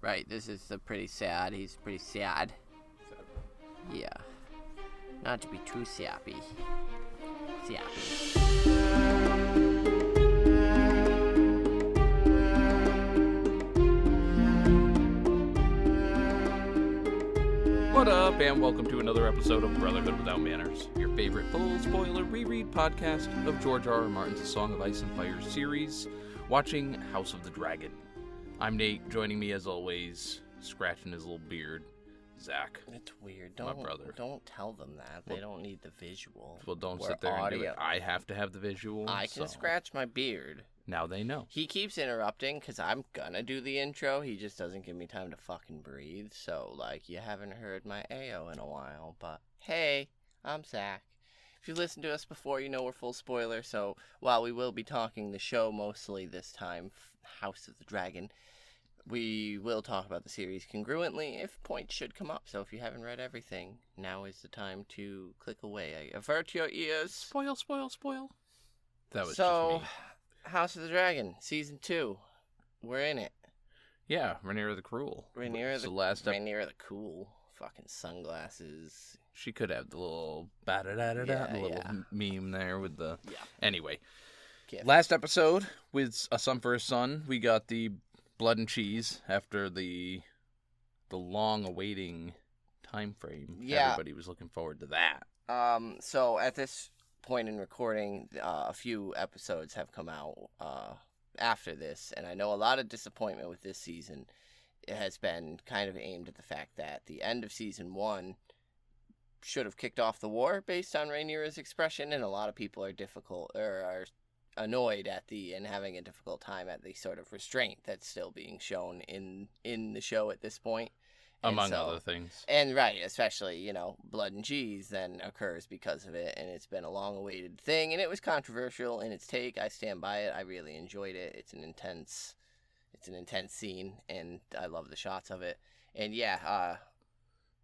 Right, this is pretty sad. He's pretty sad. Yeah. Not to be too sappy. Sappy. What up, and welcome to another episode of Brotherhood Without Manners, your favorite full spoiler reread podcast of George R. R. Martin's A Song of Ice and Fire series, watching House of the Dragon. I'm Nate, joining me as always, scratching his little beard, Zach. It's weird. My brother. Don't tell them that. They don't need the visual. Well, don't sit there and do it. I have to have the visual. I can scratch my beard. Now they know. He keeps interrupting because I'm gonna do the intro. He just doesn't give me time to fucking breathe. So, you haven't heard my AO in a while. But, hey, I'm Zach. If you've listened to us before, you know we're full spoiler. So, while we will be talking the show mostly this time, House of the Dragon, we will talk about the series congruently if points should come up. So, if you haven't read everything, now is the time to click away. I avert your ears. Spoil. That was so, just me. House of the Dragon, Season 2. We're in it. Yeah, Rhaenyra the Cruel. Rhaenyra the Cool. Fucking sunglasses. She could have the little meme there with the... Yeah. Anyway, Gift. Last episode with A Son for a Son, we got the blood and cheese after the long-awaiting time frame. Yeah. Everybody was looking forward to that. So at this point in recording, a few episodes have come out after this, and I know a lot of disappointment with this season. It has been kind of aimed at the fact that the end of Season 1 should have kicked off the war based on Rhaenyra's expression, and a lot of people are annoyed at and having a difficult time at the sort of restraint that's still being shown in the show at this point. Among other things. And right, especially, blood and cheese then occurs because of it, and it's been a long-awaited thing, and it was controversial in its take. I stand by it. I really enjoyed it. It's an intense scene, and I love the shots of it. And yeah,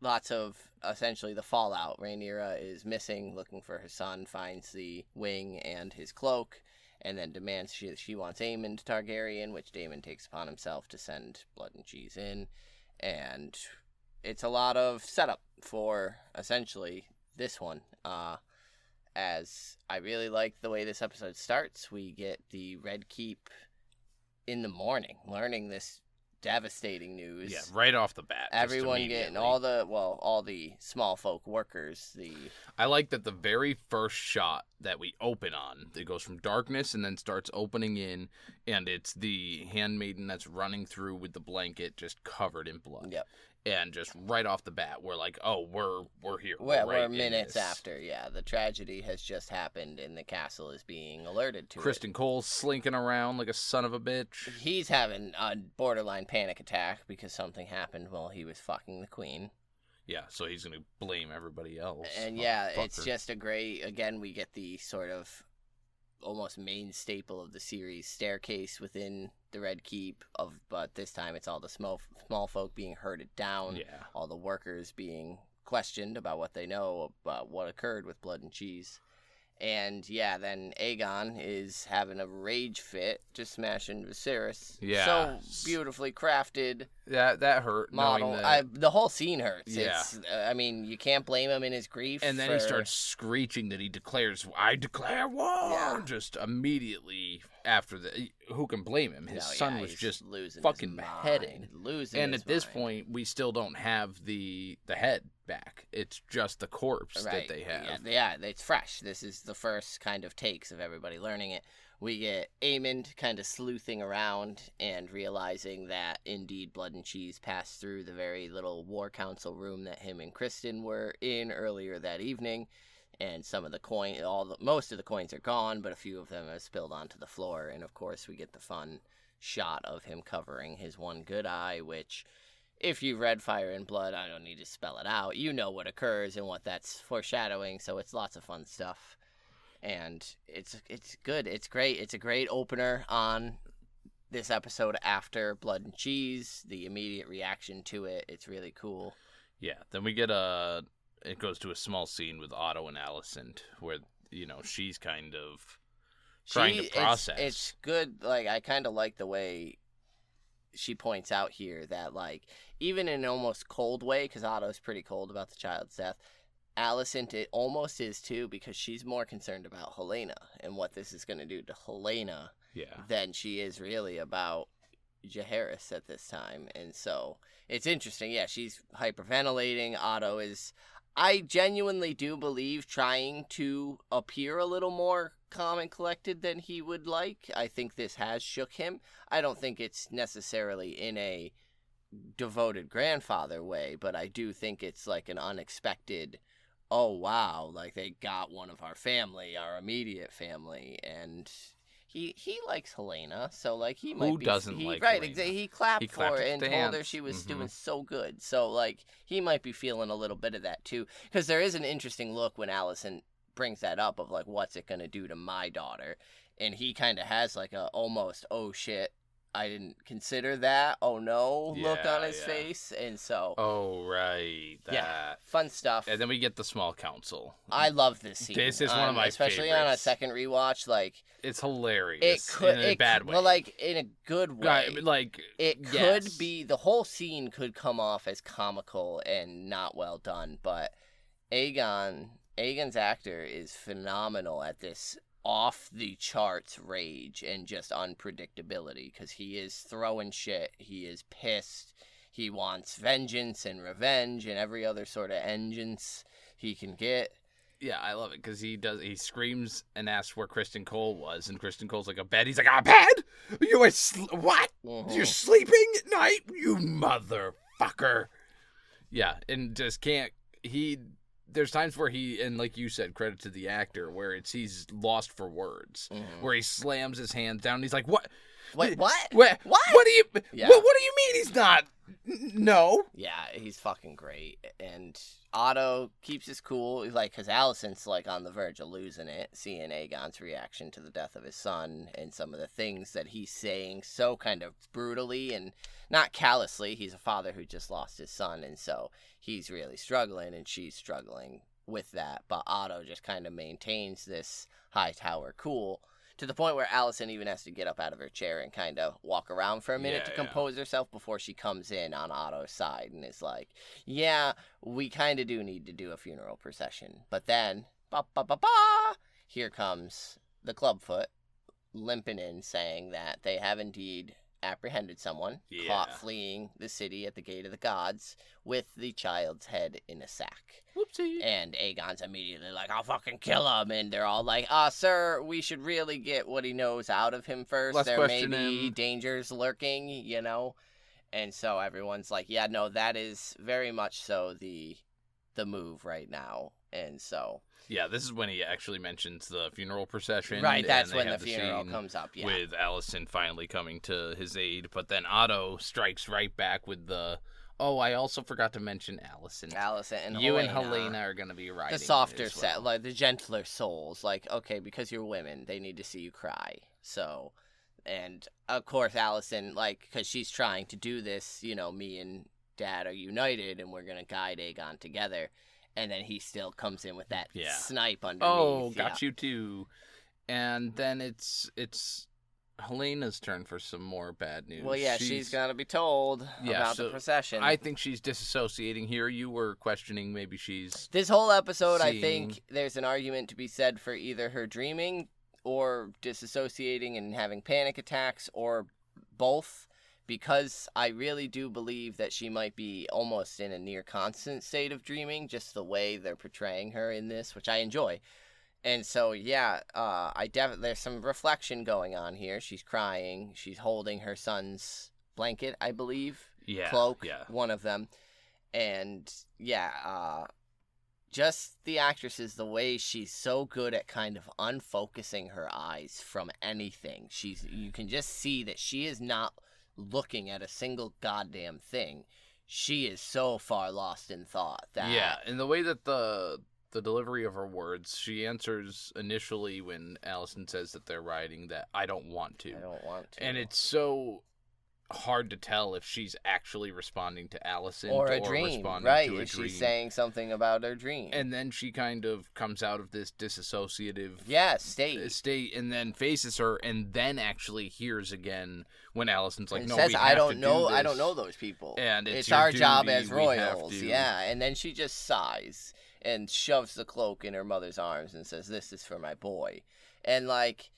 lots of, essentially, the fallout. Rhaenyra is missing, looking for her son, finds the wing and his cloak, and then demands she wants Aemond Targaryen, which Daemon takes upon himself to send blood and cheese in. And it's a lot of setup for, essentially, this one. As I really like the way this episode starts, we get the Red Keep in the morning, learning this devastating news. Yeah, right off the bat. Everyone getting all the small folk workers. I like that the very first shot that we open on, it goes from darkness and then starts opening in, and it's the handmaiden that's running through with the blanket just covered in blood. Yep. And just right off the bat, we're like, oh, we're here. We're minutes after, yeah. The tragedy has just happened, and the castle is being alerted to Criston it. Cole slinking around like a son of a bitch. He's having a borderline panic attack because something happened while he was fucking the queen. Yeah, so he's going to blame everybody else. And yeah, it's just a great, again, we get the sort of almost main staple of the series, staircase within the Red Keep, but this time it's all the small folk being herded down, all the workers being questioned about what they know about what occurred with blood and cheese. And yeah, then Aegon is having a rage fit, just smashing Viserys. Yeah. So beautifully crafted. That hurt. Model. The whole scene hurts. Yeah. You can't blame him in his grief. And then he starts screeching that he declares, I declare war! Yeah. Just immediately after who can blame him? His son was just fucking beheaded. And at this point, we still don't have the head back. It's just the corpse that they have. Yeah, it's fresh. This is the first kind of takes of everybody learning it. We get Aemond kind of sleuthing around and realizing that indeed blood and cheese passed through the very little war council room that him and Criston were in earlier that evening. And some of the most of the coins are gone, but a few of them have spilled onto the floor. And of course, we get the fun shot of him covering his one good eye, which, if you've read Fire and Blood, I don't need to spell it out. You know what occurs and what that's foreshadowing, so it's lots of fun stuff. And it's good. It's great. It's a great opener on this episode after Blood and Cheese, the immediate reaction to it. It's really cool. Yeah, then we get it goes to a small scene with Otto and Alicent where, she's kind of trying to process. It's good. I kind of like the way she points out here that, like, even in an almost cold way, because Otto's pretty cold about the child's death, Alicent it almost is too, because she's more concerned about Helaena and what this is going to do to Helaena than she is really about Jaehaerys at this time. And so it's interesting. Yeah, she's hyperventilating. Otto is, I genuinely do believe, trying to appear a little more calm and collected than he would like. I think this has shook him. I don't think it's necessarily in a devoted grandfather way, but I do think it's like an unexpected, oh wow, like they got one of our family, our immediate family, and he likes Helaena, so like he might Who doesn't like right, Helaena? Exactly. He clapped for her and dance. told her she was doing so good. So like he might be feeling a little bit of that too, because there is an interesting look when Alicent brings that up of like, what's it gonna do to my daughter, and he kind of has like a almost, oh shit, I didn't consider that, oh no, look on his face. And so that fun stuff. And then we get the small council. I love this scene. This is one of my especially favorites. on a second rewatch. Like, it's hilarious. It could, in a bad way. Well, like in a good way. Like it could be, the whole scene could come off as comical and not well done, but Aegon's actor is phenomenal at this off the charts rage and just unpredictability, because he is throwing shit, he is pissed, he wants vengeance and revenge and every other sort of vengeance he can get. Yeah, I love it because he screams and asks where Criston Cole was, and Criston Cole's like, a bed. He's like, a bed? You what? You're sleeping at night, you motherfucker. Yeah, and just can't, there's times where and like you said, credit to the actor, where he's lost for words, where he slams his hands down and he's like, what? Wait, what? What do you what do you mean he's not? No. Yeah, he's fucking great. And Otto keeps his cool, like, because Alicent's like on the verge of losing it, seeing Aegon's reaction to the death of his son and some of the things that he's saying so kind of brutally and not callously. He's a father who just lost his son, and so he's really struggling, and she's struggling with that. But Otto just kind of maintains this Hightower cool, to the point where Alicent even has to get up out of her chair and kind of walk around for a minute to compose herself before she comes in on Otto's side and is like, yeah, we kind of do need to do a funeral procession. But then, here comes the Clubfoot limping in, saying that they have indeed apprehended someone caught fleeing the city at the Gate of the Gods with the child's head in a sack. Whoopsie. And Aegon's immediately like, I'll fucking kill him. And they're all like, sir, we should really get what he knows out of him first. There may be dangers lurking, you know? And so everyone's like, yeah, no, that is very much so the move right now. And so... Yeah, this is when he actually mentions the funeral procession. Right, that's when the funeral comes up, with Alicent finally coming to his aid. But then Otto strikes right back with the... Oh, I also forgot to mention Alicent. Alicent and you Helaena. And Helaena are going to be riding. The softer set, like the gentler souls. Like, okay, because you're women, they need to see you cry. So, and of course, Alicent, like, because she's trying to do this, you know, me and Dad are united and we're going to guide Aegon together. And then he still comes in with that snipe underneath. Oh, got you too. And then it's Helena's turn for some more bad news. Well, yeah, she's got to be told about the procession. I think she's disassociating here. You were questioning maybe she's... This whole episode, I think there's an argument to be said for either her dreaming or disassociating and having panic attacks or both. Because I really do believe that she might be almost in a near constant state of dreaming, just the way they're portraying her in this, which I enjoy. And so, yeah, there's some reflection going on here. She's crying. She's holding her son's blanket, I believe. Cloak, one of them. And, just the actress, the way she's so good at kind of unfocusing her eyes from anything. You can just see that she is not looking at a single goddamn thing. She is so far lost in thought that... Yeah, and the way that the delivery of her words, she answers initially when Alicent says that they're riding that I don't want to. I don't want to. And it's so hard to tell if she's actually responding to Alicent or a dream, responding right? to a Is dream. she saying something about her dream? And then she kind of comes out of this disassociative state, and then faces her, and then actually hears again when Alicent's like, and "No, says, we have I don't to know, do this. I don't know those people, and it's our your job duty, as we have royals." to." Yeah, and then she just sighs and shoves the cloak in her mother's arms and says, "This is for my boy," and like.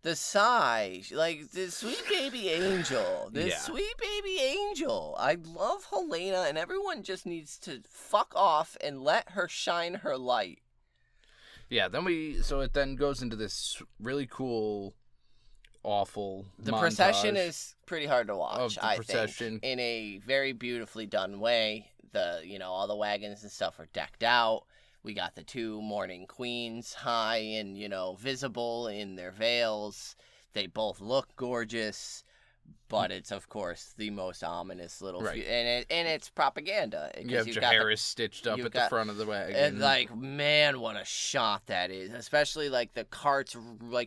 The sigh, like this sweet baby angel, I love Helaena, and everyone just needs to fuck off and let her shine her light. Yeah, so it then goes into this really cool, awful The montage procession is pretty hard to watch, of the I procession. think, in a very beautifully done way. All the wagons and stuff are decked out. We got the two mourning queens high and, visible in their veils. They both look gorgeous, but it's, of course, the most ominous little... Right. And it's propaganda. You have Jaehaerys stitched up at the front of the wagon. And, man, what a shot that is. Especially, the cart's,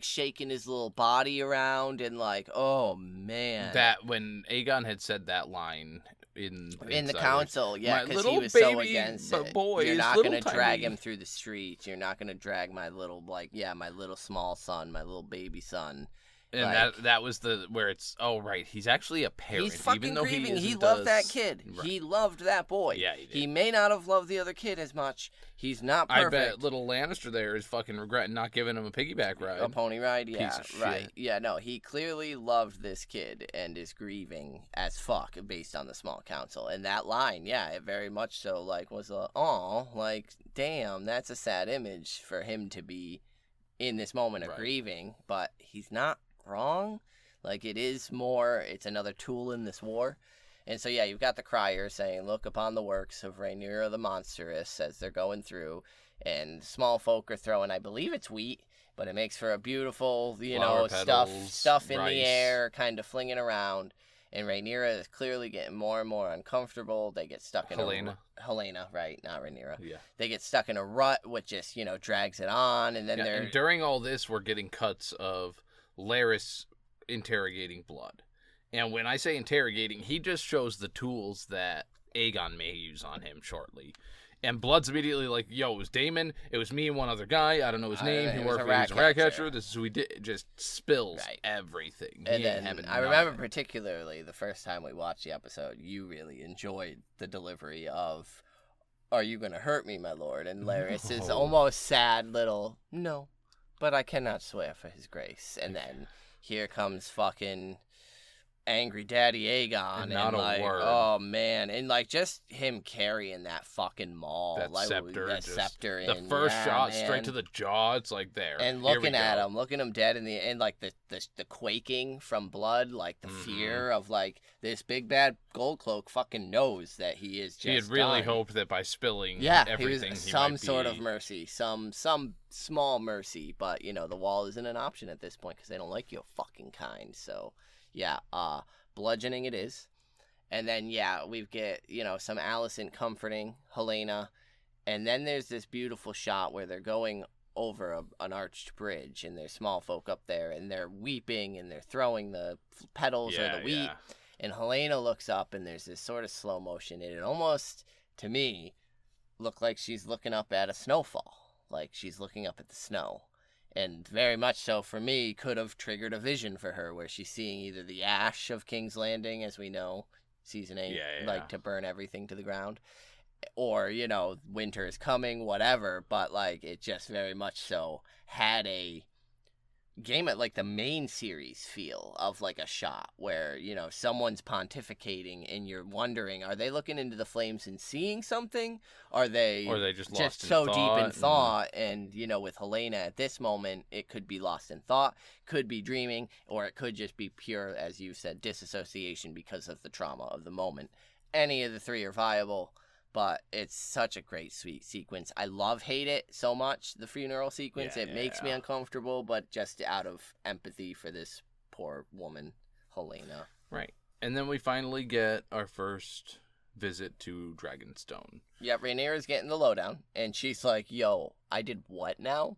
shaking his little body around and, oh, man. That, when Aegon had said that line... In the council, yeah, because he was baby so against it. Boy, you're not going to tiny... drag him through the streets. You're not going to drag my little, my little small son, my little baby son. And that was where it's, oh, right, he's actually a parent. He's fucking even though grieving. He loved that kid. Right. He loved that boy. Yeah, he did. He may not have loved the other kid as much. He's not perfect. I bet little Lannister there is fucking regretting not giving him a piggyback ride. A pony ride? Yeah, Piece of right. shit. Yeah, no, he clearly loved this kid and is grieving as fuck based on the small council. And that line, yeah, it very much so, was damn, that's a sad image for him to be in this moment of Right. grieving. But he's not wrong. It's another tool in this war. And so, yeah, you've got the crier saying, look upon the works of Rhaenyra the monstrous as they're going through. And small folk are throwing, I believe it's wheat, but it makes for a beautiful, stuff in rice. the air, kind of flinging around. And Rhaenyra is clearly getting more and more uncomfortable. They get stuck in Helaena, right, not Rhaenyra. Yeah. They get stuck in a rut, which just, drags it on. And then and during all this, we're getting cuts of Larys interrogating Blood. And when I say interrogating, he just shows the tools that Aegon may use on him shortly. And Blood's immediately like, yo, it was Daemon. It was me and one other guy. I don't know his name. He was a rat catcher. This is who we did. It just spills everything. And then I remember particularly the first time we watched the episode, you really enjoyed the delivery of, are you going to hurt me, my lord? And Larys is almost sad little, no, but I cannot swear for his grace. And then here comes fucking angry daddy Aegon, and not a word. Oh man, and just him carrying that fucking maul, that scepter, the first shot straight to the jaw. It's there, and looking at him dead in the and the quaking from Blood, the fear of this big bad gold cloak fucking knows that he is just. He had really hoped that by spilling everything, some sort of mercy, some small mercy, but the wall isn't an option at this point because they don't like your fucking kind. So. Yeah, bludgeoning it is. And then, we get, some Alicent comforting Helaena. And then there's this beautiful shot where they're going over an arched bridge, and there's small folk up there, and they're weeping, and they're throwing the petals or the wheat. Yeah. And Helaena looks up, and there's this sort of slow motion, and it almost, to me, looked like she's looking up at a snowfall. Like she's looking up at the snow. And very much so, for me, could have triggered a vision for her where she's seeing either the ash of King's Landing, as we know, Season 8, to burn everything to the ground, or, winter is coming, whatever, but, it just very much so had a game at, the main series feel of, a shot where, someone's pontificating and you're wondering, are they looking into the flames and seeing something? Or are they just lost so in deep in thought? And, with Helaena at this moment, it could be lost in thought, could be dreaming, or it could just be pure, as you said, disassociation because of the trauma of the moment. Any of the three are viable. But it's such a great, sweet sequence. I hate it so much, the funeral sequence. It makes me uncomfortable, but just out of empathy for this poor woman, Helaena. Right. And then we finally get our first visit to Dragonstone. Yeah, Rhaenyra's getting the lowdown, and she's like, yo, I did what now?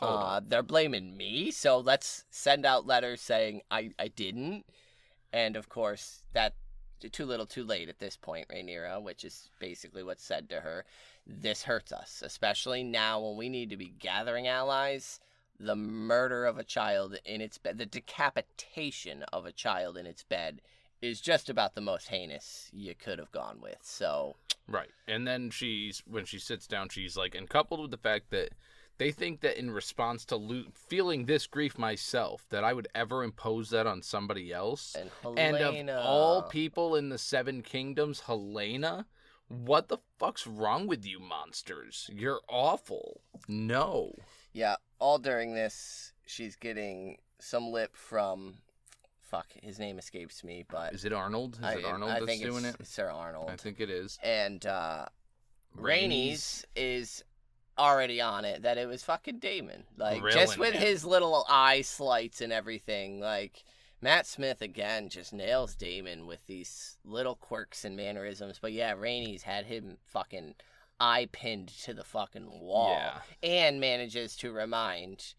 They're blaming me, so let's send out letters saying I didn't. And, of course, that too little too late at this point, Rhaenyra, which is basically what's said to her. This hurts us, especially now when we need to be gathering allies. The murder of a child in its bed, the decapitation of a child in its bed is just about the most heinous you could have gone with. So right. And then when she sits down, she's like, and coupled with the fact that they think that in response to feeling this grief myself, that I would ever impose that on somebody else. And Helaena. And of all people in the Seven Kingdoms, Helaena, what the fuck's wrong with you monsters? You're awful. No. Yeah, all during this, she's getting some lip from... Fuck, his name escapes me, but... Is it Arnold? Is it Arnold that's doing it? It's Sir Arnold. I think it is. And Rhaenys is already on it that it was fucking Daemon. Like, just with his little eye slights and everything. Like, Matt Smith, again, just nails Daemon with these little quirks and mannerisms. But yeah, Rhaenys had him fucking eye pinned to the fucking wall. Yeah. And manages to remind...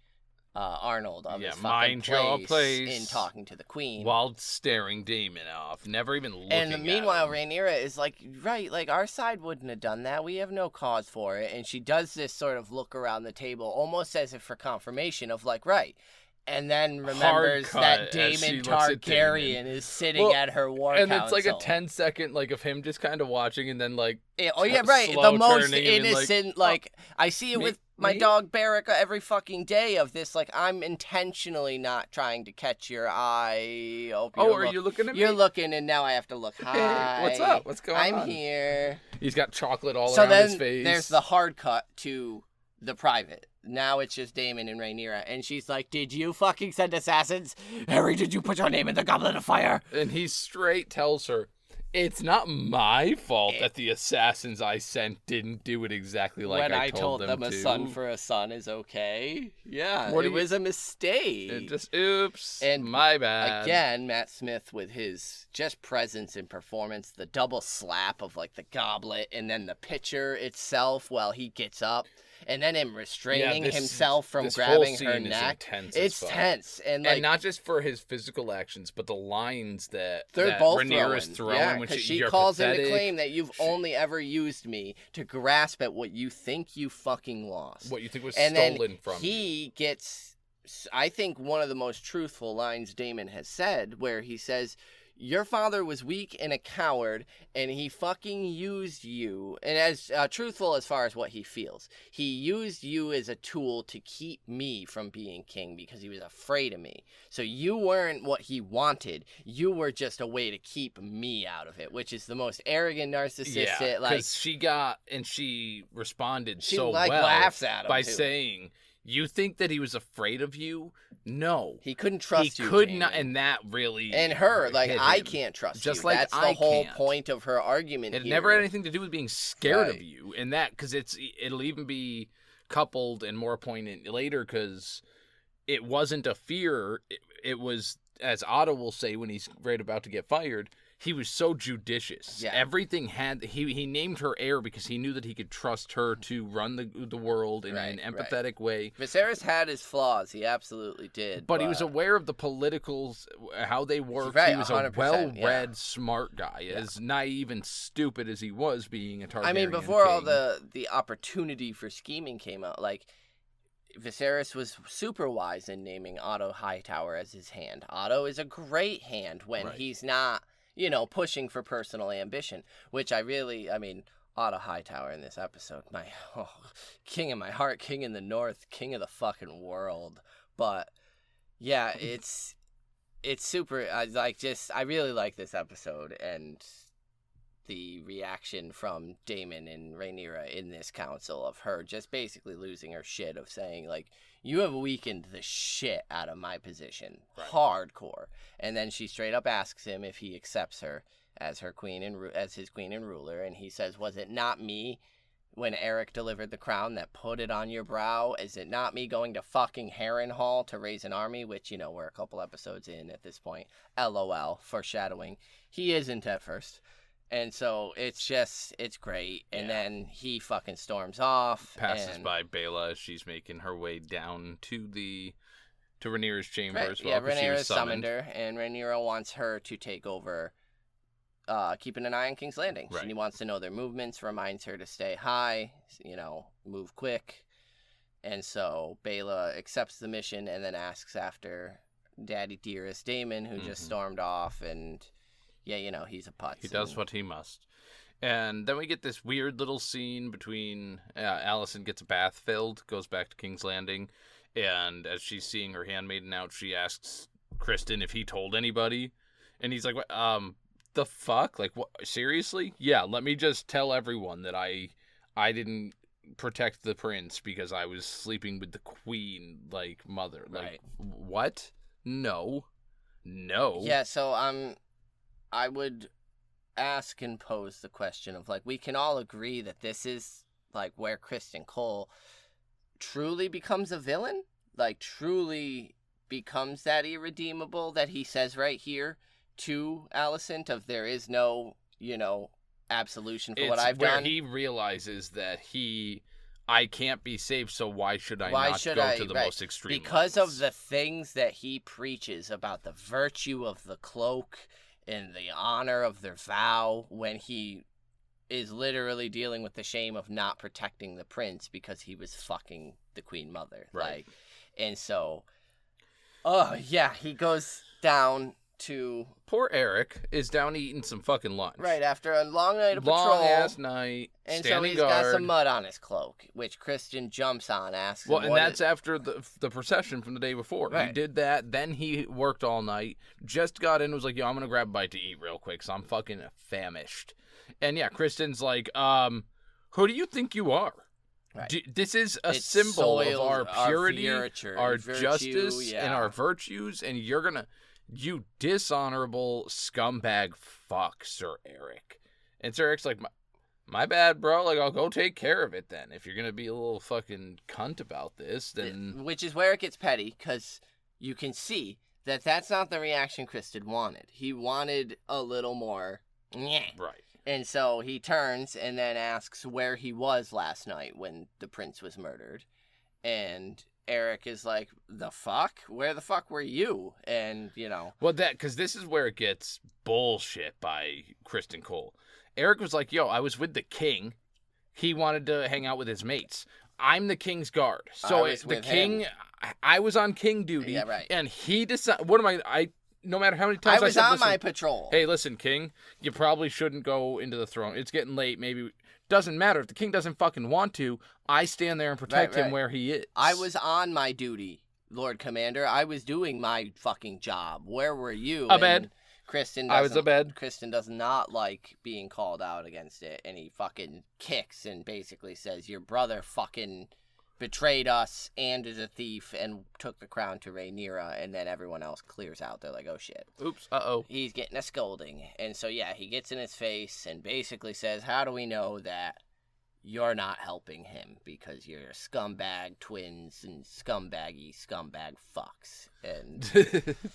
Arnold of his fucking mind your place in talking to the queen while staring Daemon off, never even looking and meanwhile at him. Rhaenyra is like, right, like our side wouldn't have done that, we have no cause for it, and she does this sort of look around the table almost as if for confirmation of like, right, and then remembers that Daemon Targaryen is sitting at her war council. And it's like a 10-second like of him just kind of watching and then like the most innocent like I see it with my dog Barrick every fucking day of this, like, I'm intentionally not trying to catch your eye. Are you looking at me? You're looking, and now I have to look. Hi. Hey, what's up? What's going on? I'm here. He's got chocolate all around his face. So then there's the hard cut to the private. Now it's just Daemon and Rhaenyra, and she's like, did you fucking send assassins? Harry, did you put your name in the Goblet of Fire? And he straight tells her, it's not my fault that the assassins I sent didn't do it exactly like when I told them to. When I told them a son for a son is okay. Yeah, it was a mistake. It just, oops, and my bad. Again, Matt Smith with his just presence and performance, the double slap of like the goblet and then the pitcher itself while he gets up. And then him restraining himself from grabbing her neck. It's tense. And not just for his physical actions, but the lines that both Rhaenyra's throwing. Yeah, because she calls into claim that you've only ever used me to grasp at what you think you fucking lost. What you think was stolen from you. He gets, I think, one of the most truthful lines Daemon has said, where he says, your father was weak and a coward, and he fucking used you. And as truthful as far as what he feels, he used you as a tool to keep me from being king because he was afraid of me. So you weren't what he wanted. You were just a way to keep me out of it, which is the most arrogant, narcissistic. Yeah, because she responded she so well laughs at him by too. Saying, you think that he was afraid of you? No. He couldn't trust you. He could Jamie. not, and that really... And her, like, I can't trust just you. Like that's the whole point of her argument It here. never had anything to do with being scared of you, and that, because it'll even be coupled and more poignant later, because it wasn't a fear, it was, as Otto will say when he's right about to get fired, he was so judicious. Yeah. Everything had... He named her heir because he knew that he could trust her to run the world in an empathetic way. Viserys had his flaws. He absolutely did. But he was aware of the politicals, how they worked. He was a well-read, smart guy. As naive and stupid as he was being a Targaryen I mean, before king. all the opportunity for scheming came out, like... Viserys was super wise in naming Otto Hightower as his hand. Otto is a great hand when he's not... pushing for personal ambition, which Otto Hightower in this episode, king in my heart, king in the north, king of the fucking world. But yeah, it's super. I really like this episode and the reaction from Daemon and Rhaenyra in this council of her just basically losing her shit of saying like, you have weakened the shit out of my position. Hardcore. And then she straight up asks him if he accepts her as her queen as his queen and ruler. And he says, was it not me when Erryk delivered the crown that put it on your brow? Is it not me going to fucking Harrenhal to raise an army? Which, we're a couple episodes in at this point. LOL, foreshadowing. He isn't at first. And so it's great. And then he fucking storms off. Passes by Bela as she's making her way down to the to Rhaenyra's chamber Right. as well. Yeah, 'Cause she Rhaenyra was summoned her, and Rhaenyra wants her to take over, keeping an eye on King's Landing. Right. She wants to know their movements, reminds her to stay high, move quick. And so Baela accepts the mission and then asks after Daddy Dearest Daemon, who just stormed off, and he's a putz. He does what he must. And then we get this weird little scene between Alicent gets a bath filled, goes back to King's Landing, and as she's seeing her handmaiden out, she asks Criston if he told anybody, and he's like, the fuck? Like, what? Seriously? Yeah, let me just tell everyone that I didn't protect the prince because I was sleeping with the queen, like, mother. Like, right. What? No. Yeah, so I would ask and pose the question of, like, we can all agree that this is, like, where Criston Cole truly becomes a villain? Like, truly becomes that irredeemable that he says right here to Alicent of there is no, absolution for what I've done? Where he realizes that I can't be saved, so why should I not go to the most extreme because levels? of the things that he preaches about the virtue of the cloak and the honor of their vow, when he is literally dealing with the shame of not protecting the prince because he was fucking the queen mother. Right. And so, he goes down to... Poor Erryk is down eating some fucking lunch. Right, after a long night of patrol. Long-ass night, and standing so he's guard. got some mud on his cloak, which Criston jumps on, asks him, and that's after the procession from the day before. Right. He did that, then he worked all night, just got in, was like, yo, I'm gonna grab a bite to eat real quick, so I'm fucking famished. And yeah, Criston's like, who do you think you are? Right. This is a symbol of our purity, our virtue, justice, and our virtues, and you're gonna... You dishonorable scumbag fuck, Sir Erryk. And Sir Erryk's like, my bad, bro. Like, I'll go take care of it then. If you're going to be a little fucking cunt about this, then... Which is where it gets petty, because you can see that that's not the reaction Criston wanted. He wanted a little more... Nyeh. Right. And so he turns and then asks where he was last night when the prince was murdered. And... Erryk is like, the fuck? Where the fuck were you? And, Well, because this is where it gets bullshit by Criston Cole. Erryk was like, yo, I was with the king. He wanted to hang out with his mates. I'm the king's guard. So the king, I was on king duty. Yeah, right. And he decided, no matter how many times I was said, on my patrol. Hey, listen, king, you probably shouldn't go into the throne. It's getting late. Maybe... Doesn't matter. If the king doesn't fucking want to, I stand there and protect him where he is. I was on my duty, Lord Commander. I was doing my fucking job. Where were you? Abed. I was abed. Criston does not like being called out against it, and he fucking kicks and basically says, your brother fucking betrayed us and is a thief and took the crown to Rhaenyra, and then everyone else clears out. They're like, oh shit. Oops, uh-oh. He's getting a scolding. And so, yeah, he gets in his face and basically says, how do we know that you're not helping him? Because you're scumbag twins and scumbag fucks. And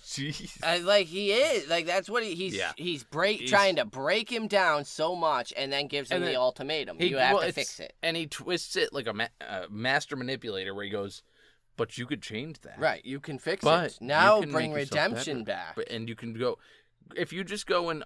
jeez. Like, he is. Like, that's what he's trying to break him down so much, and then gives him the ultimatum. You have to fix it. And he twists it like a master manipulator where he goes, but you could change that. Right, you can fix it. Now bring redemption back. And you can go, if you just go on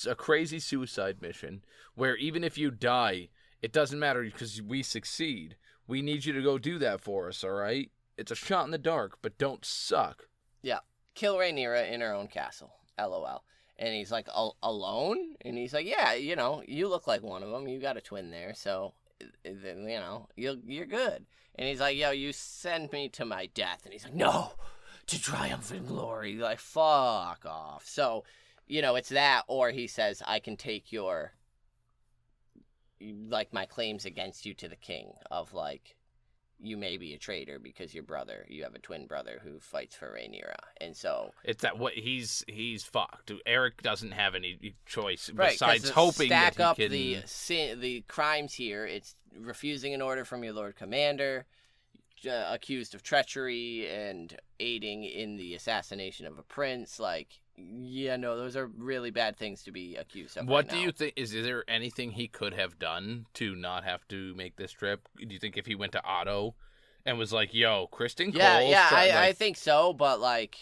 a crazy suicide mission where even if you die, it doesn't matter because we succeed. We need you to go do that for us, all right? It's a shot in the dark, but don't suck. Yeah. Kill Rhaenyra in her own castle. LOL. And he's like, alone? And he's like, yeah, you look like one of them. You got a twin there, so, you're good. And he's like, yo, you send me to my death. And he's like, no, to triumph and glory. Like, fuck off. So, it's that, or he says, I can take my claims against you to the king of, like, you may be a traitor because you have a twin brother who fights for Rhaenyra. And so... It's that what he's fucked. Erryk doesn't have any choice right, besides hoping that he can... Stack up the crimes here. It's refusing an order from your Lord Commander, accused of treachery and aiding in the assassination of a prince. Like, yeah, no, those are really bad things to be accused of. What do you think? Is there anything he could have done to not have to make this trip? Do you think if he went to Otto and was like, "Yo, Criston Cole." Yeah, I think so, but like,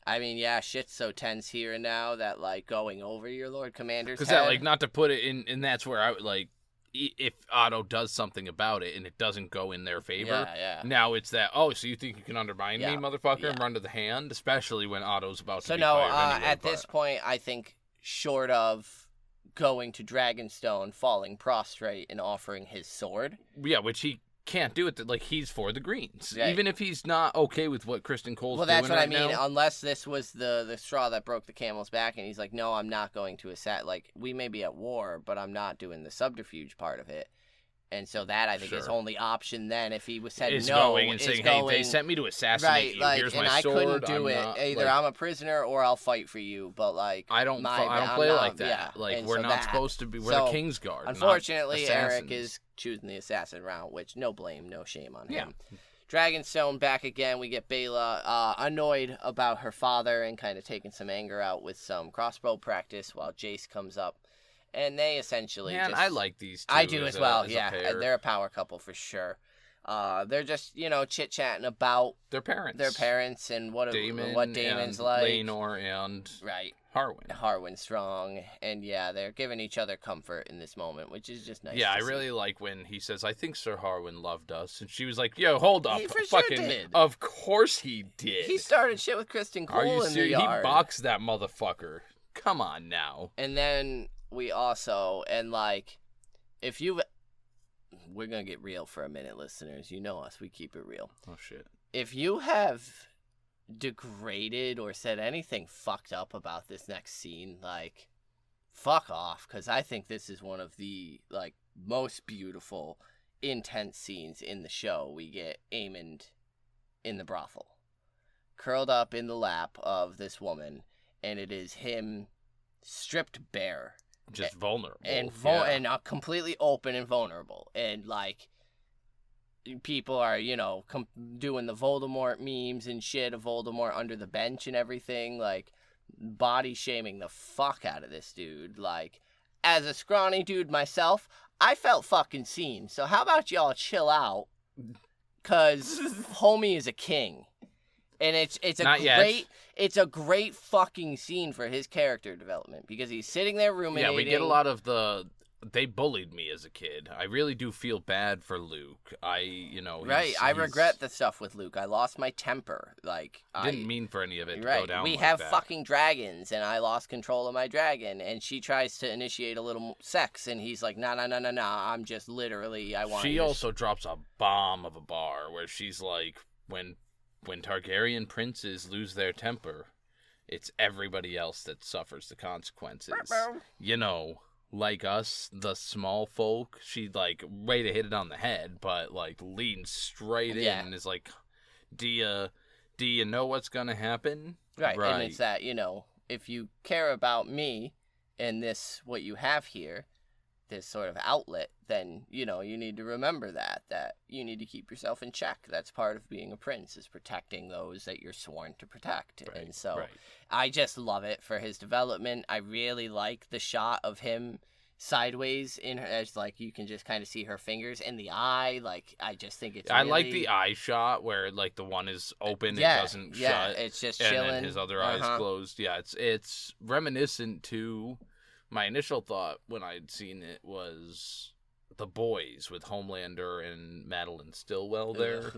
I mean, yeah, shit's so tense here and now that like going over your Lord Commander's head. Because that, like, not to put it in, and that's where I would like, if Otto does something about it and it doesn't go in their favor, now it's that, oh, so you think you can undermine me, motherfucker, and run to the hand, especially when Otto's about to be fired anyway, at this point, I think short of going to Dragonstone, falling prostrate, and offering his sword. Yeah, which he can't do it. Like, he's for the Greens. Right. Even if he's not okay with what Criston Cole's doing that's what right I mean. now. Unless this was the straw that broke the camel's back, and he's like, no, I'm not going to like, we may be at war, but I'm not doing the subterfuge part of it. And so that, I think, is only option then if he was said is no. Going and saying, hey, they sent me to assassinate you. Here's my sword. I couldn't do it. Either I'm a prisoner or I'll fight for you. But, like, I don't play like that. Yeah. Like, we're not supposed to be. We're the Kingsguard. Unfortunately, Erryk is choosing the assassin route, which no blame, no shame on him. Dragonstone back again. We get Bela annoyed about her father and kind of taking some anger out with some crossbow practice while Jace comes up. And they essentially I like these two. I do as well, they're a power couple for sure. They're just, chit-chatting about their parents. And what Daemon's and like. Rhaenyra and Harwin strong. And, they're giving each other comfort in this moment, which is just nice to I see. really like when he says, I think Sir Harwin loved us. And she was like, yo, hold up. He for sure did. Of course he did. He started shit with Criston Cole in the yard. He boxed that motherfucker. Come on now. And then we also, we're going to get real for a minute, listeners. You know us. We keep it real. Oh, shit. If you have degraded or said anything fucked up about this next scene, like, fuck off. Because I think this is one of the, like, most beautiful, intense scenes in the show. We get Aemond in the brothel, curled up in the lap of this woman, and it is him stripped bare. Just vulnerable. And completely open and vulnerable. And, like, people are, doing the Voldemort memes and shit of Voldemort under the bench and everything. Like, body shaming the fuck out of this dude. Like, as a scrawny dude myself, I felt fucking seen. So how about y'all chill out? Because homie is a king. And it's a great fucking scene for his character development because he's sitting there ruminating. Yeah, we get a lot of they bullied me as a kid. I really do feel bad for Luke. I regret the stuff with Luke. I lost my temper. Like, I didn't mean for any of it to go down. We have fucking dragons, and I lost control of my dragon. And she tries to initiate a little sex, and he's like, nah. I'm just literally, I want. She also drops a bomb of a bar where she's like, when Targaryen princes lose their temper, it's everybody else that suffers the consequences. Like us, the small folk, she, like, way to hit it on the head, but, like, leans straight in and is like, do you know what's gonna happen? Right, and it's that, if you care about me and this, what you have here, this sort of outlet, then, you need to remember that you need to keep yourself in check. That's part of being a prince, is protecting those that you're sworn to protect. Right, and so I just love it for his development. I really like the shot of him sideways in her, as, like, you can just kind of see her fingers and the eye. Like, I just think it's I like the eye shot where, like, the one is open, it doesn't shut. It's just chilling. And then his other eye's closed. Yeah, it's reminiscent to... My initial thought when I'd seen it was The Boys with Homelander and Madeline Stillwell there.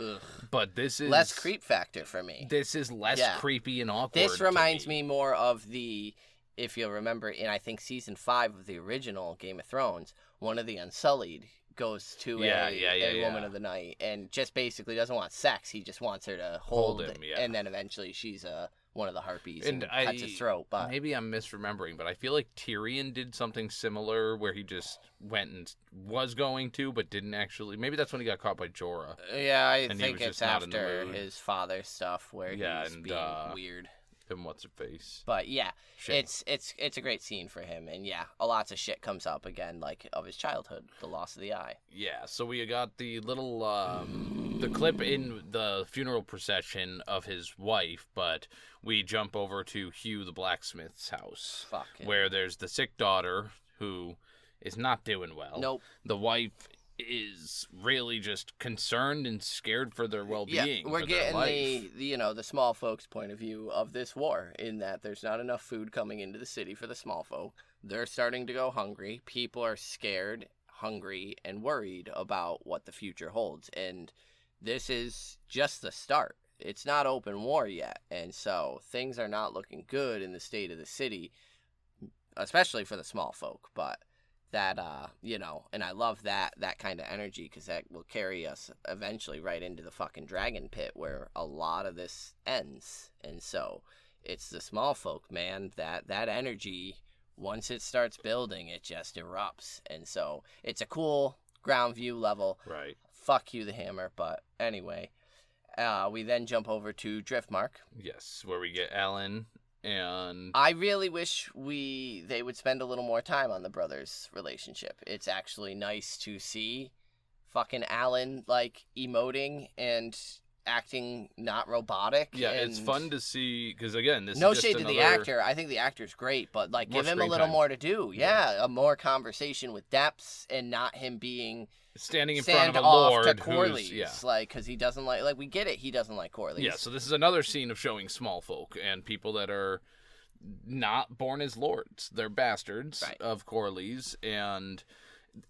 But this is... less creep factor for me. This is less creepy and awkward. This reminds me more of the... If you'll remember, in, I think, Season 5 of the original Game of Thrones, one of the Unsullied goes to a woman of the night and just basically doesn't want sex. He just wants her to hold him. Yeah. And then eventually she's one of the harpies and cuts his throat. But maybe I'm misremembering, but I feel like Tyrion did something similar where he just went and was going to, but didn't actually. Maybe that's when he got caught by Jorah. Yeah, I think it's after his father stuff where he's being weird. And what's her face? But yeah, it's a great scene for him, and a lots of shit comes up again, like of his childhood, the loss of the eye. Yeah, so we got the little the clip in the funeral procession of his wife, but we jump over to Hugh the blacksmith's house, where there's the sick daughter who is not doing well. Nope. The wife is really just concerned and scared for their well-being. Yeah, we're for getting their life. the small folks' point of view of this war, in that there's not enough food coming into the city for the small folk. They're starting to go hungry. People are scared, hungry, and worried about what the future holds. And this is just the start. It's not open war yet. And so things are not looking good in the state of the city, especially for the small folk. But that, and I love that kind of energy, because that will carry us eventually right into the fucking dragon pit where a lot of this ends. And so it's the small folk, man, that energy, once it starts building, it just erupts. And so it's a cool ground view level. Right. Fuck you, the hammer. But anyway, we then jump over to Driftmark. Yes, where we get Alan. And I really wish they would spend a little more time on the brothers' relationship. It's actually nice to see fucking Alan, like, emoting and acting not robotic. Yeah, and it's fun to see, because, again, this no is just shade to the actor. I think the actor's great, but, like, give him a little more to do. Yeah, a more conversation with depths, and not him being standing in front of a lord to Corlys, who's, like, because he doesn't like we get it, he doesn't like Corlys. Yeah, so this is another scene of showing small folk and people that are not born as lords. They're bastards of Corlys, and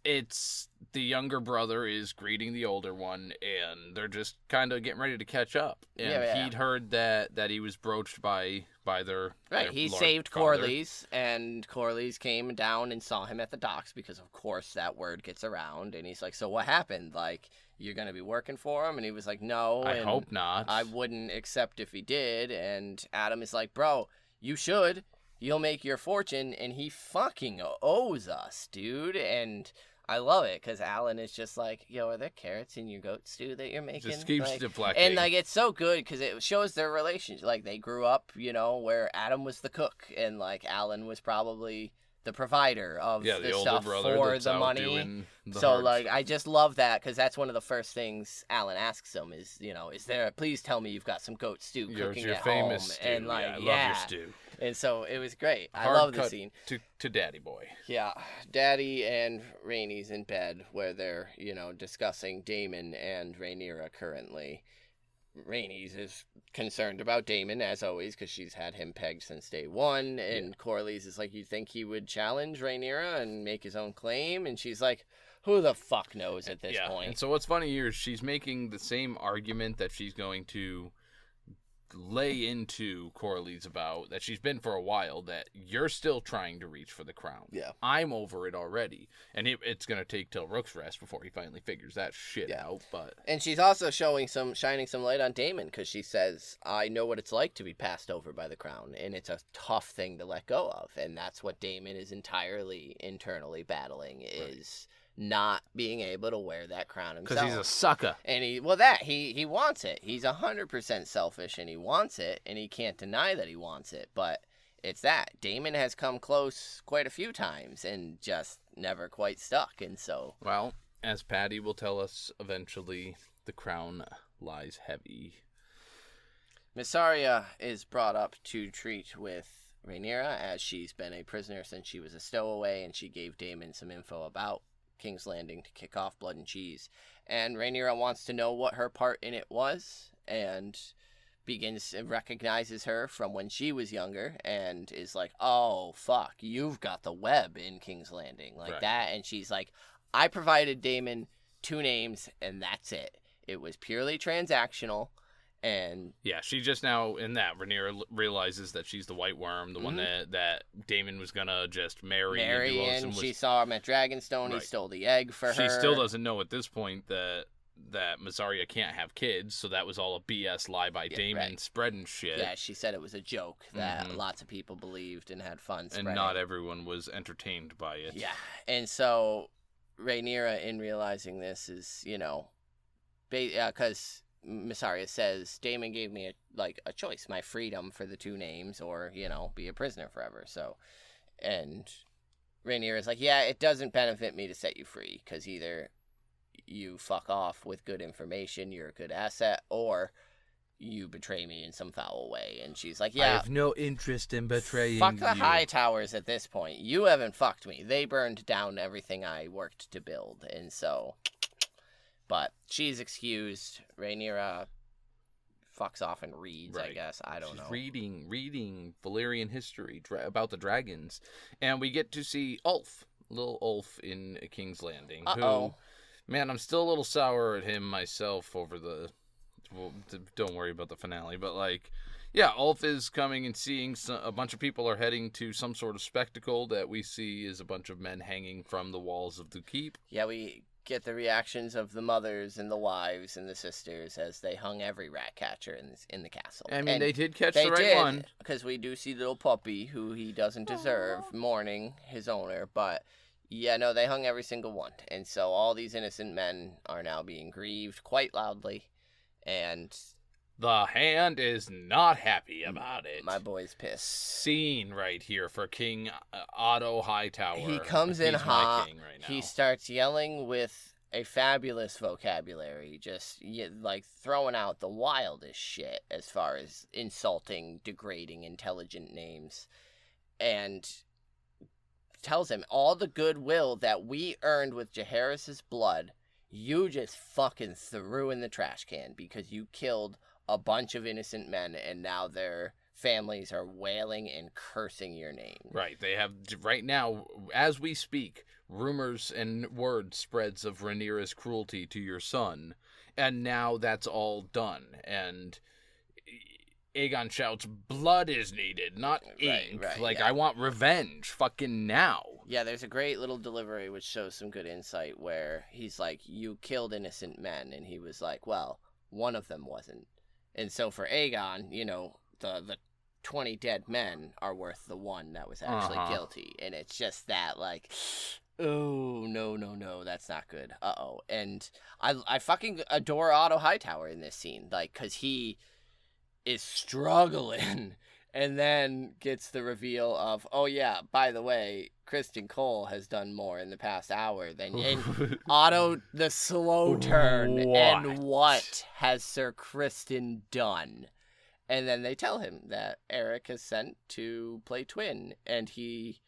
it's the younger brother is greeting the older one, and they're just kind of getting ready to catch up. And he'd heard that he was broached by their he Lord saved father. Corlys, and Corlys came down and saw him at the docks, because of course that word gets around. And he's like, so what happened? Like, you're gonna be working for him? And he was like, no, I hope not. I wouldn't accept if he did. And Adam is like, bro, you should. You'll make your fortune. And he fucking owes us, dude. And I love it, because Alan is just like, yo, are there carrots in your goat stew that you're making? Just keeps deflecting. And, like, it's so good, because it shows their relationship. Like, they grew up, where Adam was the cook, and, like, Alan was probably the provider of the stuff for the money. Like, I just love that, because that's one of the first things Alan asks him is, is there, please tell me you've got some goat stew cooking your at famous home. Stew. And, like, I love your stew. And so it was great. I Hard love the cut scene. To Daddy Boy. Yeah. Daddy and Rhaenys in bed, where they're, discussing Daemon and Rhaenyra currently. Rhaenys is concerned about Daemon, as always, because she's had him pegged since day one. And Corlys is like, you think he would challenge Rhaenyra and make his own claim? And she's like, who the fuck knows at this point? And so what's funny here is she's making the same argument that she's going to lay into Corlys about, that she's been for a while, that you're still trying to reach for the crown. Yeah. I'm over it already. And it's going to take till Rook's Rest before he finally figures that shit out. But and she's also shining some light on Daemon, because she says, I know what it's like to be passed over by the crown, and it's a tough thing to let go of. And that's what Daemon is entirely internally battling, is not being able to wear that crown himself. Because he's a sucker. And he wants it. He's 100% selfish, and he wants it, and he can't deny that he wants it. But it's that. Daemon has come close quite a few times and just never quite stuck. And so, well, as Patty will tell us eventually, the crown lies heavy. Mysaria is brought up to treat with Rhaenyra, as she's been a prisoner since she was a stowaway, and she gave Daemon some info about King's Landing to kick off Blood and Cheese. And Rhaenyra wants to know what her part in it was, and recognizes her from when she was younger, and is like, oh, fuck, you've got the web in King's Landing, like that. And she's like, I provided Daemon 2 names, and that's it. It was purely transactional. And yeah, she just now, in that, Rhaenyra realizes that she's the White Worm, the one that Daemon was gonna just marry and she saw him at Dragonstone. He stole the egg for her. She still doesn't know at this point that Mysaria can't have kids, so that was all a BS lie by Daemon spreading shit. Yeah, she said it was a joke that lots of people believed and had fun spreading. And not everyone was entertained by it. Yeah, and so Rhaenyra, in realizing this, is, because Mysaria says, Daemon gave me a choice, my freedom for the 2 names, or, be a prisoner forever. So, and Rhaenyra is like, yeah, it doesn't benefit me to set you free, because either you fuck off with good information, you're a good asset, or you betray me in some foul way. And she's like, yeah, I have no interest in betraying fuck the Hightowers at this point. You haven't fucked me. They burned down everything I worked to build. And so But she's excused. Rhaenyra fucks off and reads, Right. I guess. I don't know. Reading Valyrian history about the dragons. And we get to see Ulf, little Ulf in King's Landing. Uh-oh. Who, man, I'm still a little sour at him myself over the... Well, don't worry about the finale, but like... Yeah, Ulf is coming and seeing a bunch of people are heading to some sort of spectacle that we see is a bunch of men hanging from the walls of the keep. Yeah, we get the reactions of the mothers and the wives and the sisters as they hung every rat catcher in the castle. I mean, and they did catch the right one. Because we do see little puppy who he doesn't deserve mourning his owner, but yeah, no, they hung every single one. And so all these innocent men are now being grieved quite loudly, and... The Hand is not happy about it. My boy's pissed. Scene right here for King Otto Hightower. He comes in hot. Right now. He starts yelling with a fabulous vocabulary, just like throwing out the wildest shit as far as insulting, degrading, intelligent names, and tells him all the goodwill that we earned with Jaehaerys' blood, you just fucking threw in the trash can because you killed a bunch of innocent men, and now their families are wailing and cursing your name. Right. They have, right now, as we speak, rumors and word spreads of Rhaenyra's cruelty to your son, and now that's all done. And Aegon shouts, blood is needed, not ink. I want revenge fucking now. Yeah, there's a great little delivery which shows some good insight where he's like, you killed innocent men, and he was like, well, one of them wasn't. And so for Aegon, you know, the 20 dead men are worth the one that was actually guilty. And it's just that, like, oh, no, that's not good. Uh-oh. And I fucking adore Otto Hightower in this scene, like, because he is struggling and then gets the reveal of, oh, yeah, by the way, Criston Cole has done more in the past hour than Otto, the slow turn. And what has Sir Criston done? And then they tell him that Erryk has sent to play twin, and he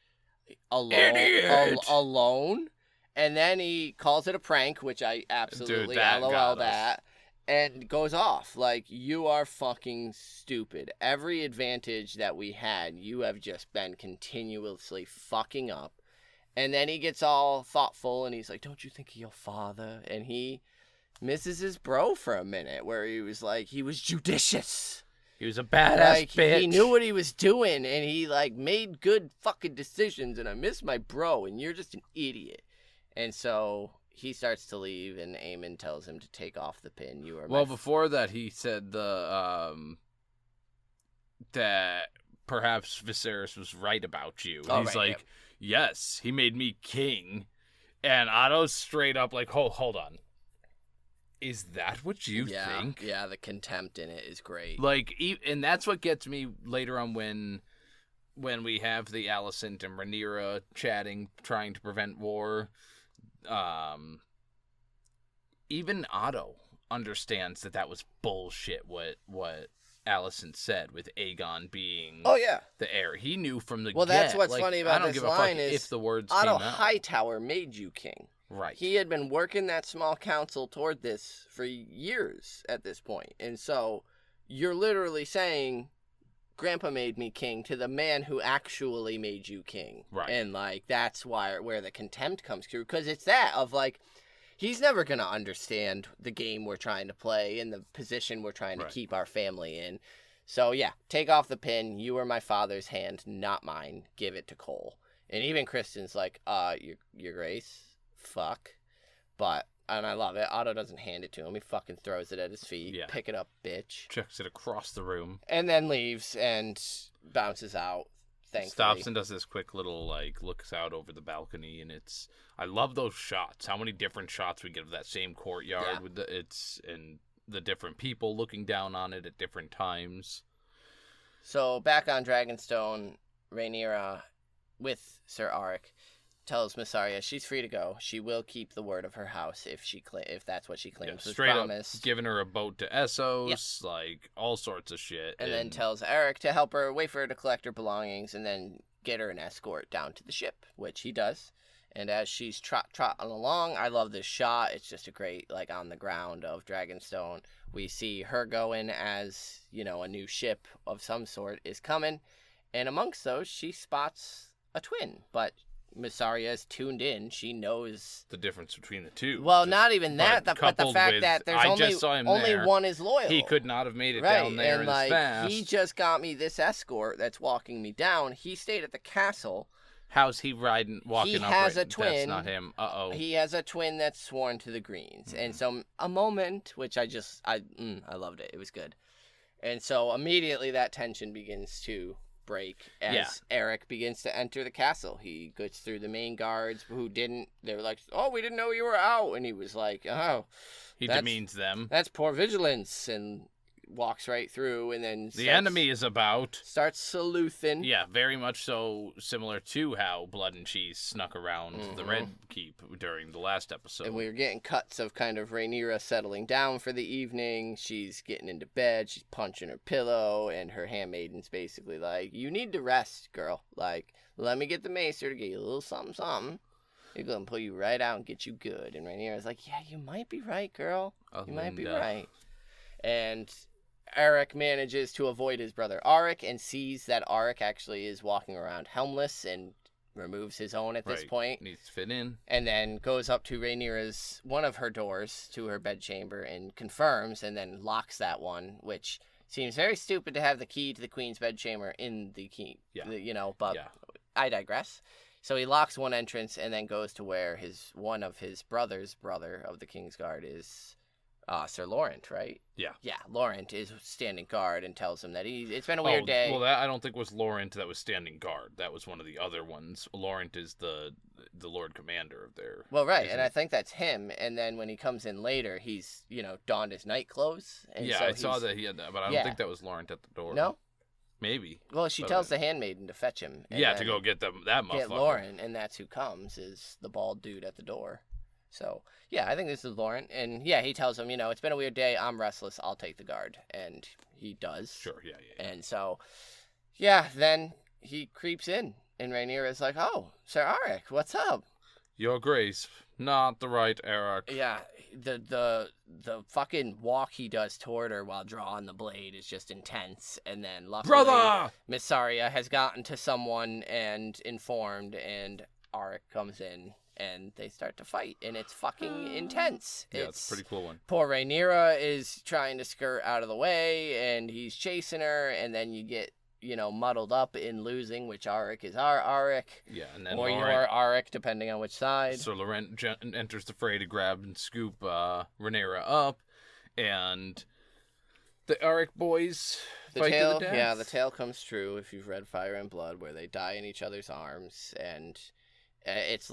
alone. And then he calls it a prank, which I absolutely LOL'd at. And goes off like, you are fucking stupid. Every advantage that we had, you have just been continuously fucking up. And then he gets all thoughtful and he's like, don't you think of your father? And he misses his bro for a minute where he was like, he was judicious. He was a badass bitch. He knew what he was doing and he like made good fucking decisions, and I miss my bro and you're just an idiot. And so he starts to leave, and Aemon tells him to take off the pin. Before that, he said that perhaps Viserys was right about you. He's like, yes, he made me king. And Otto's straight up like, hold on. Is that what you think? Yeah, the contempt in it is great. Like, and that's what gets me later on when we have the Alicent and Rhaenyra chatting, trying to prevent war. Even Otto understands that was bullshit what Alicent said with Aegon being the heir. He knew from the get. Well, that's what's funny about this line is if the words Otto came out. Hightower made you king. Right. He had been working that small council toward this for years at this point. And so you're literally saying, Grandpa made me king to the man who actually made you king. Right. And, like, that's where the contempt comes through. Because it's that of, like, he's never going to understand the game we're trying to play and the position we're trying to keep our family in. So, yeah, take off the pin. You are my father's hand, not mine. Give it to Cole. And even Criston's like, your grace, fuck. But, and I love it, Otto doesn't hand it to him. He fucking throws it at his feet. Yeah. Pick it up, bitch. Chucks it across the room. And then leaves and bounces out, thankfully. Stops and does this quick little, like, looks out over the balcony, and it's... I love those shots. How many different shots we get of that same courtyard with and the different people looking down on it at different times. So, back on Dragonstone, Rhaenyra, with Sir Arryk, tells Mysaria she's free to go. She will keep the word of her house if that's what she claims was promised. Up giving her a boat to Essos, like all sorts of shit. And then tells Erryk to help her, wait for her to collect her belongings, and then get her an escort down to the ship, which he does. And as she's trotting along, I love this shot. It's just a great, like, on the ground of Dragonstone. We see her going as, you know, a new ship of some sort is coming. And amongst those, she spots a twin. But Mysaria is tuned in. She knows the difference between the two. Well, not even that, but the fact that there's only one is loyal. He could not have made it down there and, as fast. He just got me this escort that's walking me down. He stayed at the castle. How's he walking up? He has a twin. That's not him. He has a twin that's sworn to the Greens. And so a moment, which I loved it. It was good. And so immediately that tension begins to break as Erryk begins to enter the castle. He gets through the main guards who didn't. They were like, "Oh, we didn't know you were out." And he was like, "Oh." He demeans them. That's poor vigilance. And walks right through, and then the enemy is about. Starts sleuthing. Yeah, very much so similar to how Blood and Cheese snuck around the Red Keep during the last episode. And we were getting cuts of kind of Rhaenyra settling down for the evening. She's getting into bed. She's punching her pillow, and her handmaiden's basically like, "You need to rest, girl. Like, let me get the maester to get you a little something, something. You're going to pull you right out and get you good." And Rhaenyra's like, "Yeah, you might be right, girl. You might be right." And Erryk manages to avoid his brother Arryck and sees that Arryck actually is walking around helmless and removes his own at this point. Needs to fit in. And then goes up to Rhaenyra's, one of her doors to her bedchamber and confirms and then locks that one, which seems very stupid to have the key to the queen's bedchamber in the key, but I digress. So he locks one entrance and then goes to where one of his brother's brother of the King's Guard is Sir Laurent, right? Yeah. Yeah, Laurent is standing guard and tells him that it's been a weird day. Well, that I don't think was Laurent that was standing guard. That was one of the other ones. Laurent is the Lord Commander of their... Well, right, and I think that's him. And then when he comes in later, he's, donned his night clothes. And yeah, so I saw that he had that, but I don't think that was Laurent at the door. No? Maybe. Well, she tells the handmaiden to fetch him. Yeah, to go get that motherfucker. Get Laurent, and that's who comes, is the bald dude at the door. So, yeah, I think this is Laurent. And, yeah, he tells him, it's been a weird day. I'm restless. I'll take the guard. And he does. Sure, yeah. And so, yeah, then he creeps in. And Rhaenyra's like, "Oh, Sir Arryk, what's up?" "Your Grace, not the right Erryk." Yeah, the fucking walk he does toward her while drawing the blade is just intense. And then, luckily, Brother! Mysaria has gotten to someone and informed, and Arryk comes in. And they start to fight, and it's fucking intense. Yeah, it's a pretty cool one. Poor Rhaenyra is trying to skirt out of the way, and he's chasing her, and then you get, muddled up in losing, which Arryk is our Arryk. Yeah, and then or your Arryk, depending on which side. So Laurent enters the fray to grab and scoop Rhaenyra up, and the Arryk boys fight to the death. Yeah, the tale comes true if you've read Fire and Blood, where they die in each other's arms, and it's...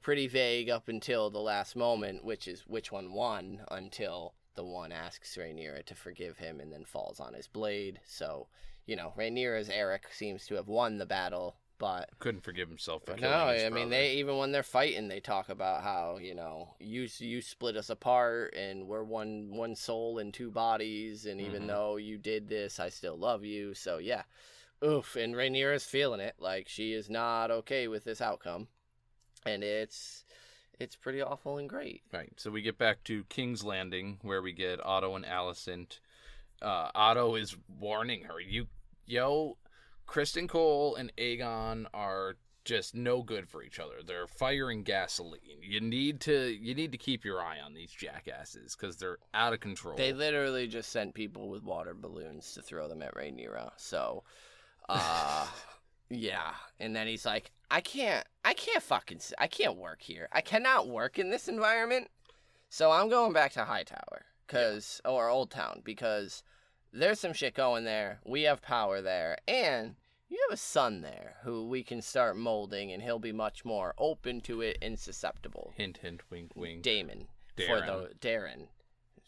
pretty vague up until the last moment, which is which one won, until the one asks Rhaenyra to forgive him and then falls on his blade. So, Rhaenyra's Erryk seems to have won the battle, but... Couldn't forgive himself for killing his brother. Even when they're fighting, they talk about how, you split us apart, and we're one soul in two bodies, and even though you did this, I still love you. So, yeah. Oof, and Rhaenyra's feeling it. Like, she is not okay with this outcome. And it's pretty awful and great. Right. So we get back to King's Landing, where we get Otto and Alicent. Otto is warning her, Criston Cole and Aegon are just no good for each other. They're firing gasoline. You need to keep your eye on these jackasses, because they're out of control. They literally just sent people with water balloons to throw them at Rhaenyra. So, yeah. And then he's like, I can't work here. I cannot work in this environment. So I'm going back to Hightower, or Old Town, because there's some shit going there. We have power there, and you have a son there who we can start molding, and he'll be much more open to it and susceptible. Hint, hint, wink, wink. Daemon. Darren.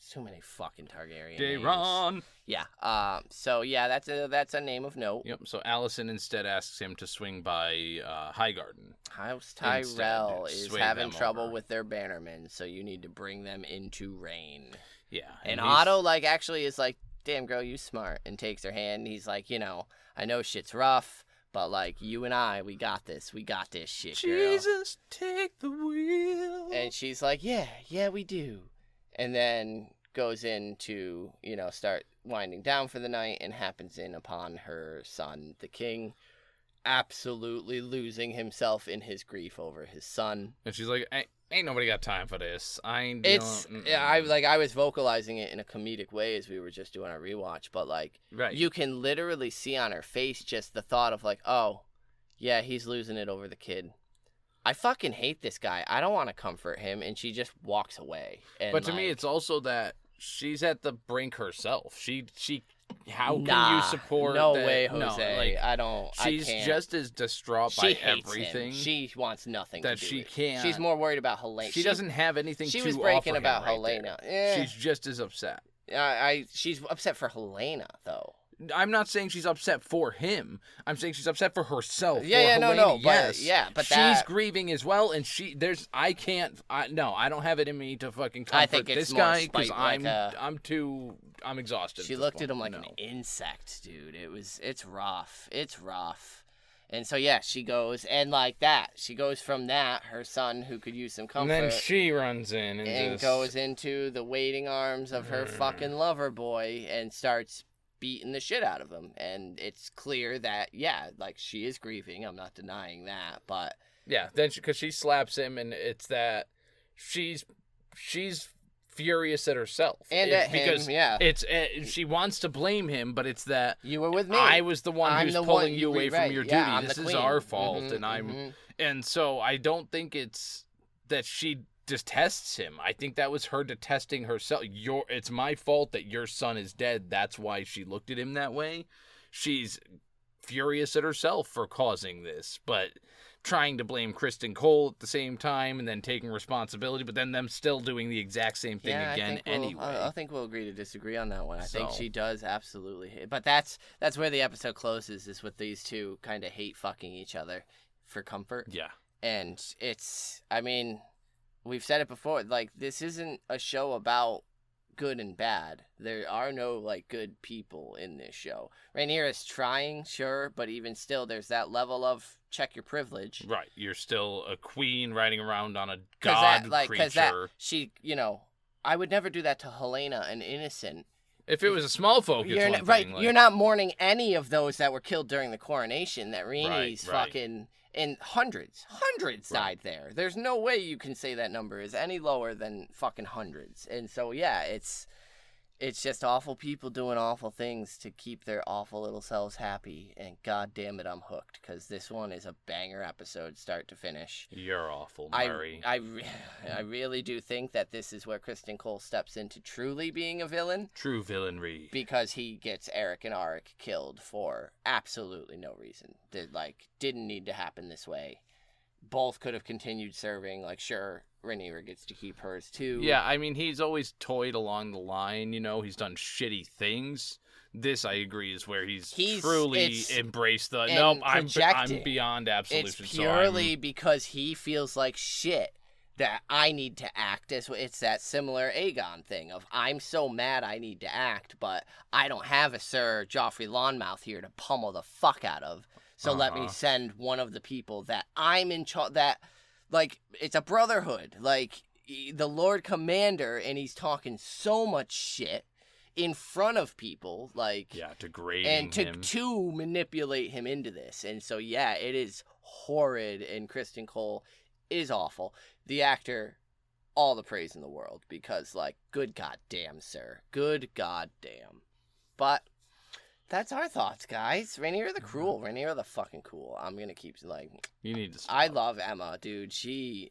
So many fucking Targaryen Daemon. names. Yeah. So yeah, that's a name of note. Yep. So Alicent instead asks him to swing by Highgarden. House Tyrell is having trouble with their bannermen, so you need to bring them into reign. Yeah. And Otto actually is like, "Damn girl, you smart," and takes her hand. And he's like, I know shit's rough, But, like, you and I, we got this. We got this shit, girl. Jesus, take the wheel. And she's like, yeah, we do. And then goes in to, start winding down for the night and happens in upon her son, the king, absolutely losing himself in his grief over his son. And she's like, ain't nobody got time for this. I was vocalizing it in a comedic way as we were just doing our rewatch, but like, right. You can literally see on her face just the thought of like, oh, yeah, he's losing it over the kid. I fucking hate this guy. I don't want to comfort him, and she just walks away. And but to me, it's also that she's at the brink herself. How can you support? No that? way, Jose. No, like, I don't. She's I can't. just as distraught She by hates everything. Him. She wants nothing that to do she with. can't. She's more worried about Helaena. She doesn't have anything she to was breaking offer about him right Helaena. there. She's just as upset. She's upset for Helaena though. I'm not saying she's upset for him. I'm saying she's upset for herself. Yeah, for Helaena. no. Yes, but she's grieving as well, and I don't have it in me to fucking comfort this guy because I'm exhausted. She looked at him like an insect, dude. It's rough. It's rough. And so yeah, she goes and like that. She goes from that, her son who could use some comfort. And then she runs in and goes into the waiting arms of her fucking lover boy and starts beating the shit out of him. And it's clear that like she is grieving. I'm not denying that, but yeah, then because she slaps him, and it's that she's furious at herself and at because him. Yeah, it's she wants to blame him, but it's that you were with me. I was the one who's pulling you away from your duty. Yeah, this is our fault, and and so I don't think it's that she detests him. I think that was her detesting herself. It's my fault that your son is dead. That's why she looked at him that way. She's furious at herself for causing this, but trying to blame Criston Cole at the same time and then taking responsibility, but then them still doing the exact same thing again anyway. I think we'll agree to disagree on that one. I think she does absolutely. But that's where the episode closes, is with these two kind of hate fucking each other for comfort. Yeah. And we've said it before, like, this isn't a show about good and bad. There are no, like, good people in this show. Rhaenyra is trying, sure, but even still, there's that level of check your privilege. Right. You're still a queen riding around on a god creature. I would never do that to Helaena, an innocent. If it was a small folk, it's right. thing, like... You're not mourning any of those that were killed during the coronation that Rhaenys fucking... And hundreds died there. There's no way you can say that number is any lower than fucking hundreds. And so, yeah, it's just awful people doing awful things to keep their awful little selves happy. And god damn it, I'm hooked, because this one is a banger episode, start to finish. You're awful, Murray. I really do think that this is where Criston Cole steps into truly being a villain. True villainry. Because he gets Arryck and Erryk killed for absolutely no reason. Didn't need to happen this way. Both could have continued serving. Like, sure, Rhaenyra gets to keep hers too. Yeah, I mean, he's always toyed along the line, he's done shitty things. This, I agree, is where he's truly embraced the, nope, I'm beyond absolution. It's purely because he feels like shit that I need to act. It's that similar Aegon thing of, I'm so mad I need to act, but I don't have a Sir Joffrey Lonmouth here to pummel the fuck out of. So let me send one of the people that I'm in charge, it's a brotherhood, the Lord Commander, and he's talking so much shit in front of people, degrading and him. to manipulate him into this. And so, yeah, it is horrid, and Criston Cole is awful. The actor, all the praise in the world, because, good goddamn, sir. Good goddamn. But that's our thoughts, guys. Rhaenyra the Cruel. Rhaenyra the fucking cool. I'm gonna keep, You need to stop. I love Emma, dude. She,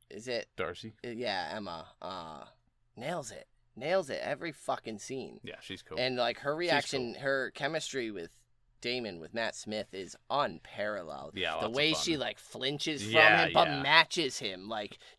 is it? Darcy? Yeah, Emma. Nails it. Nails it. Every fucking scene. Yeah, she's cool. And, her reaction, her chemistry with Daemon, with Matt Smith, is unparalleled. Yeah, the way she flinches from him, but matches him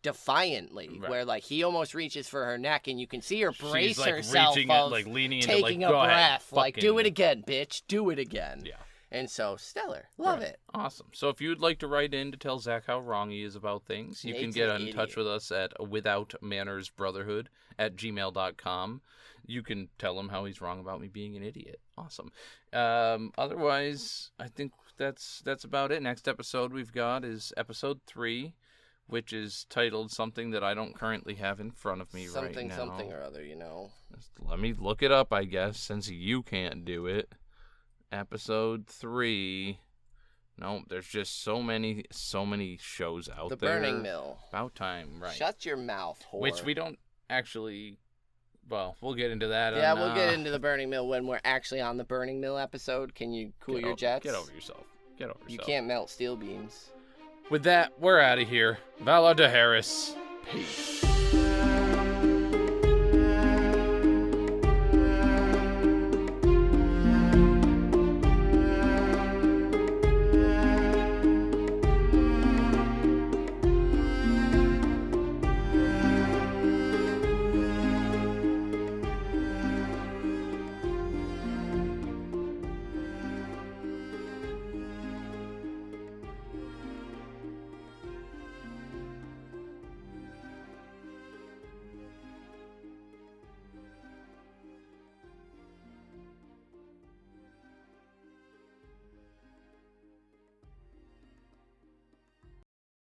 defiantly. Right. Where he almost reaches for her neck, and you can see her brace herself, reaching of leaning taking into, a breath. ahead, do it again, bitch. Do it again. Yeah. And so, stellar. Love it. Awesome. So if you'd like to write in to tell Zach how wrong he is about things, you can get in touch with us at withoutmannersbrotherhood@gmail.com. You can tell him how he's wrong about me being an idiot. Awesome. Otherwise, I think that's about it. Next episode we've got is episode 3, which is titled something that I don't currently have in front of me right now. Something or other, you know. Just let me look it up, I guess, since you can't do it. Episode 3. No, there's just so many shows out there. The Burning Mill. About time, right. Shut your mouth, whore. Which we don't actually... Well, we'll get into that. Yeah, we'll get into the Burning Mill when we're actually on the Burning Mill episode. Can you cool your jets? Get over yourself. You can't melt steel beams. With that, we're out of here. Vala de Harris. Peace.